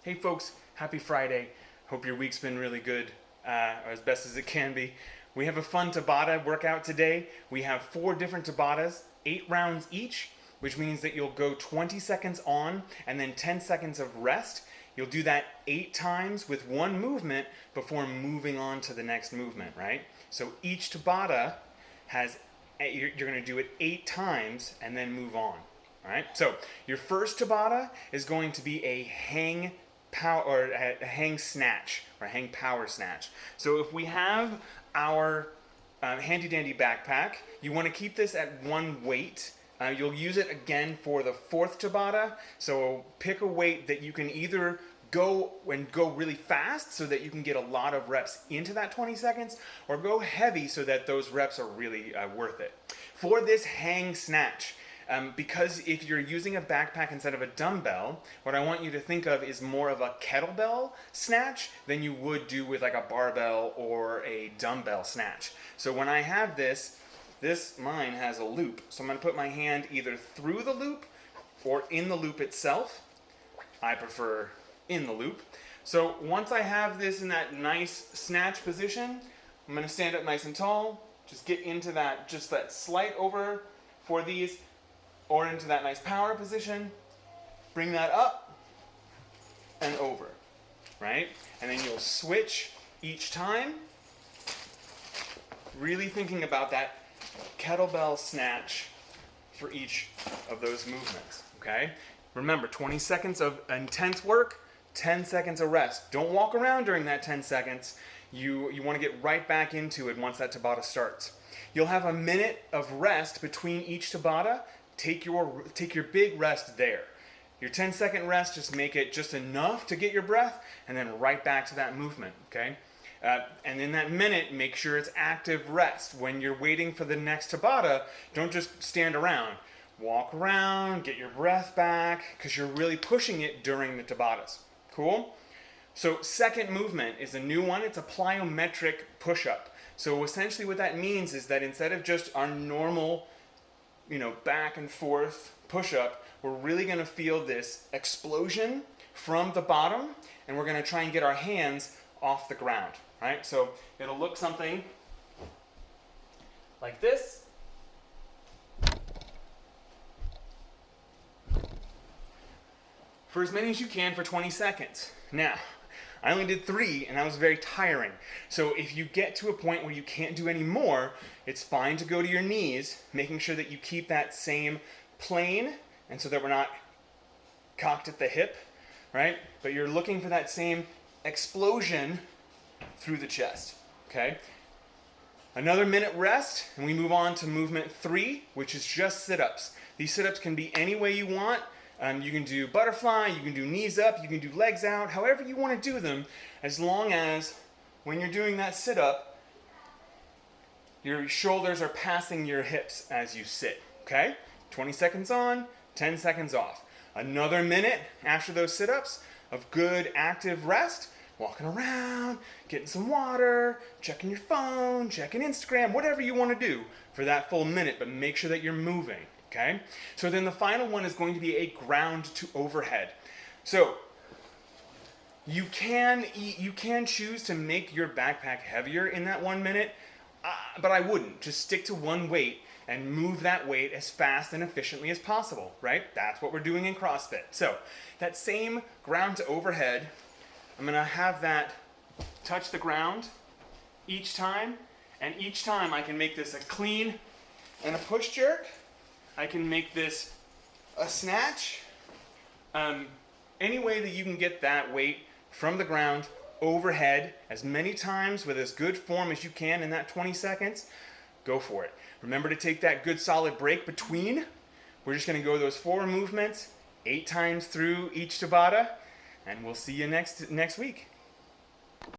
Hey folks, happy Friday. Hope your week's been really good, or as best as it can be. We have a fun Tabata workout today. We have 4 different Tabatas, 8 rounds each, which means that you'll go 20 seconds on and then 10 seconds of rest. You'll do that 8 times with one movement before moving on to the next movement, right? So each Tabata has, you're going to do it 8 times and then move on. All right. So your first Tabata is going to be a hang power or a hang snatch or a hang power snatch. So if we have our handy dandy backpack, you want to keep this at one weight. You'll use it again for the 4th Tabata. So pick a weight that you can either go really fast so that you can get a lot of reps into that 20 seconds, or go heavy so that those reps are really worth it. For this hang snatch, because if you're using a backpack instead of a dumbbell, what I want you to think of is more of a kettlebell snatch than you would do with like a barbell or a dumbbell snatch. So when I have this mine has a loop. So I'm going to put my hand either through the loop or in the loop itself. I prefer in the loop. So once I have this in that nice snatch position, I'm going to stand up nice and tall, just get into that, just that slight over for these, or into that nice power position, bring that up and over, right? And then you'll switch each time, really thinking about that kettlebell snatch for each of those movements, okay? Remember, 20 seconds of intense work, 10 seconds of rest. Don't walk around during that 10 seconds. You want to get right back into it once that Tabata starts. You'll have a minute of rest between each Tabata. Take your big rest there. Your 10-second rest, just make it just enough to get your breath, and then right back to that movement, okay? And in that minute, make sure it's active rest. When you're waiting for the next Tabata, don't just stand around. Walk around, get your breath back, because you're really pushing it during the Tabatas. Cool? So second movement is a new one. It's a plyometric push-up. So essentially what that means is that instead of just our normal back and forth push-up, we're really going to feel this explosion from the bottom, and we're going to try and get our hands off the ground, right? So it'll look something like this. For as many as you can for 20 seconds. Now, I only did 3, and that was very tiring. So if you get to a point where you can't do any more, it's fine to go to your knees, making sure that you keep that same plane, and so that we're not cocked at the hip, right? But you're looking for that same explosion through the chest, okay? Another minute rest, and we move on to movement 3, which is just sit-ups. These sit-ups can be any way you want. You can do butterfly, you can do knees up, you can do legs out, however you want to do them, as long as when you're doing that sit-up, your shoulders are passing your hips as you sit, okay? 20 seconds on, 10 seconds off. Another minute after those sit-ups of good active rest, walking around, getting some water, checking your phone, checking Instagram, whatever you want to do for that full minute, but make sure that you're moving. Okay? So then the final one is going to be a ground to overhead. So you can choose to make your backpack heavier in that 1 minute, but I wouldn't. Just stick to one weight and move that weight as fast and efficiently as possible, right? That's what we're doing in CrossFit. So that same ground to overhead, I'm going to have that touch the ground each time, and each time I can make this a clean and a push jerk. I can make this a snatch. Any way that you can get that weight from the ground overhead as many times with as good form as you can in that 20 seconds, go for it. Remember to take that good solid break between. We're just going to go those 4 movements 8 times through each Tabata, and we'll see you next week.